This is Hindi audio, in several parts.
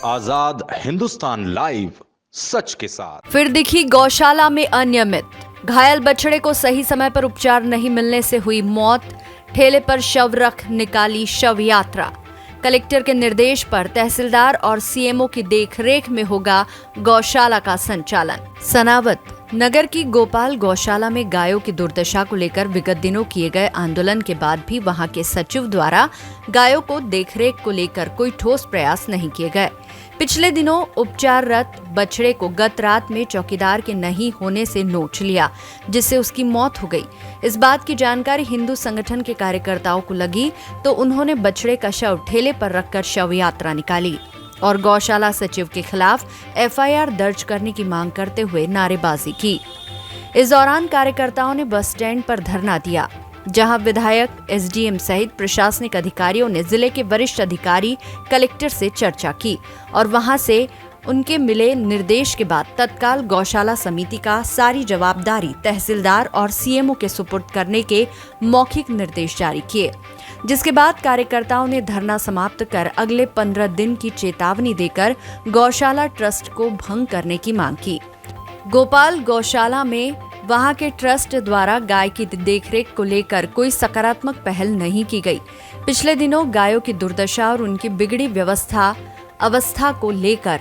आजाद हिंदुस्तान लाइव, सच के साथ। फिर दिखी गौशाला में अनियमित, घायल बछड़े को सही समय पर उपचार नहीं मिलने से हुई मौत, ठेले पर शव रख निकाली शव यात्रा। कलेक्टर के निर्देश पर तहसीलदार और सीएमओ की देखरेख में होगा गौशाला का संचालन। सनावत नगर की गोपाल गौशाला में गायों की दुर्दशा को लेकर विगत दिनों किए गए आंदोलन के बाद भी वहां के सचिव द्वारा गायों को देखरेख को लेकर कोई ठोस प्रयास नहीं किए गए। पिछले दिनों उपचाररत बछड़े को गत रात में चौकीदार के नहीं होने से नोच लिया, जिससे उसकी मौत हो गई। इस बात की जानकारी हिंदू संगठन के कार्यकर्ताओं को लगी तो उन्होंने बछड़े का शव ठेले पर रखकर शव यात्रा निकाली और गौशाला सचिव के खिलाफ एफआईआर दर्ज करने की मांग करते हुए नारेबाजी की। इस दौरान कार्यकर्ताओं ने बस स्टैंड पर धरना दिया, जहां विधायक, एसडीएम सहित प्रशासनिक अधिकारियों ने जिले के वरिष्ठ अधिकारी कलेक्टर से चर्चा की और वहां से उनके मिले निर्देश के बाद तत्काल गौशाला समिति का सारी जवाबदारी तहसीलदार और सीएमओ के सुपुर्द करने के मौखिक निर्देश जारी किए, जिसके बाद कार्यकर्ताओं ने धरना समाप्त कर अगले 15 दिन की चेतावनी देकर गौशाला ट्रस्ट को भंग करने की मांग की। गोपाल गौशाला में वहां के ट्रस्ट द्वारा गाय की देखरेख को लेकर कोई सकारात्मक पहल नहीं की गई। पिछले दिनों गायों की दुर्दशा और उनकी बिगड़ी अवस्था को लेकर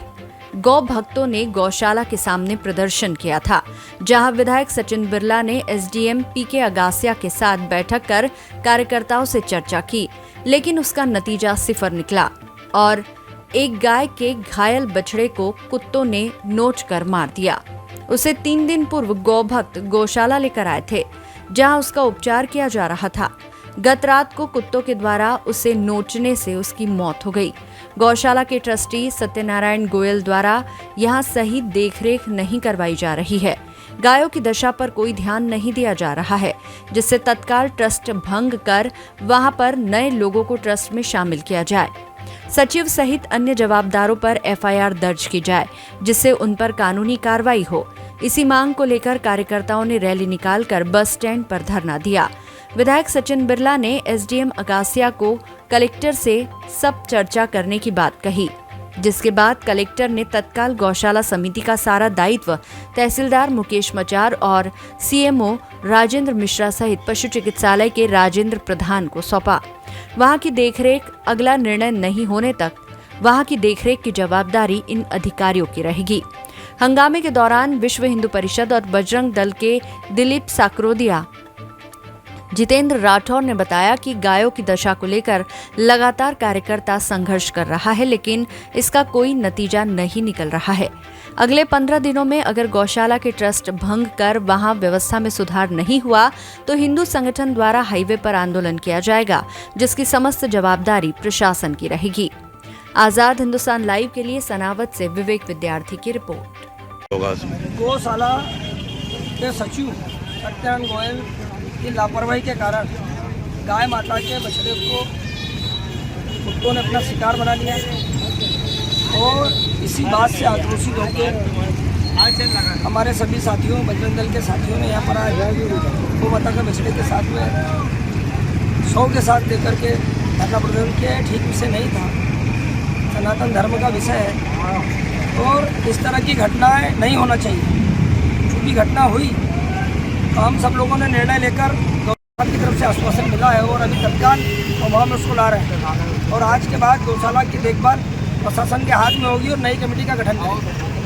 गौ भक्तों ने गौशाला के सामने प्रदर्शन किया था, जहां विधायक सचिन बिरला ने एसडीएम पीके अगासिया के साथ बैठक कर कार्यकर्ताओं से चर्चा की, लेकिन उसका नतीजा सिफर निकला और एक गाय के घायल बछड़े को कुत्तों ने नोच कर मार दिया। उसे 3 दिन पूर्व गौ भक्त गौशाला लेकर आए थे, जहां उसका उपचार किया जा रहा था। गत रात को कुत्तों के द्वारा उसे नोचने से उसकी मौत हो गई। गौशाला के ट्रस्टी सत्यनारायण गोयल द्वारा यहां सही देखरेख नहीं करवाई जा रही है। गायों की दशा पर कोई ध्यान नहीं दिया जा रहा है, जिससे तत्काल ट्रस्ट भंग कर वहां पर नए लोगों को ट्रस्ट में शामिल किया जाए। सचिव सहित अन्य जवाबदारों पर एफआईआर दर्ज की जाए, जिससे उन पर कानूनी कार्रवाई हो। इसी मांग को लेकर कार्यकर्ताओं ने रैली निकालकर बस स्टैंड पर धरना दिया। विधायक सचिन बिरला ने एसडीएम अगासिया को कलेक्टर से सब चर्चा करने की बात कही, जिसके बाद कलेक्टर ने तत्काल गौशाला समिति का सारा दायित्व तहसीलदार मुकेश मचार और सीएमओ राजेंद्र मिश्रा सहित पशु चिकित्सालय के राजेंद्र प्रधान को सौंपा। वहां की देखरेख अगला निर्णय नहीं होने तक वहां की देखरेख की जवाबदारी इन अधिकारियों की रहेगी। हंगामे के दौरान विश्व हिंदू परिषद और बजरंग दल के दिलीप साकरोदिया, जितेंद्र राठौर ने बताया कि गायों की दशा को लेकर लगातार कार्यकर्ता संघर्ष कर रहा है, लेकिन इसका कोई नतीजा नहीं निकल रहा है। अगले 15 दिनों में अगर गौशाला के ट्रस्ट भंग कर वहां व्यवस्था में सुधार नहीं हुआ तो हिंदू संगठन द्वारा हाईवे पर आंदोलन किया जाएगा, जिसकी समस्त जवाबदारी प्रशासन की रहेगी। आजाद हिंदुस्तान लाइव के लिए सनावत से विवेक विद्यार्थी की रिपोर्ट। गौशाला के सचिव सत्यनारायण गोयल की लापरवाही के कारण गाय माता के बछड़े को कुत्तों ने अपना शिकार बना लिया और इसी बात से आक्रोशित होकर हमारे सभी साथियों, बजरंग दल के साथियों ने यहाँ पर आए गौ माता के बछड़े के साथ में शव के साथ लेकर के धरना प्रदर्शन किया। ठीक विषय नहीं था, सनातन धर्म का विषय है और इस तरह की घटनाएं नहीं होना चाहिए। जो भी घटना हुई तो हम सब लोगों ने निर्णय लेकर गौशाला की तरफ से आश्वासन मिला है और अभी तत्काल वहाँ में उसको ला रहे हैं और आज के बाद गौशाला की देखभाल प्रशासन के हाथ में होगी और नई कमेटी का गठन करेंगे।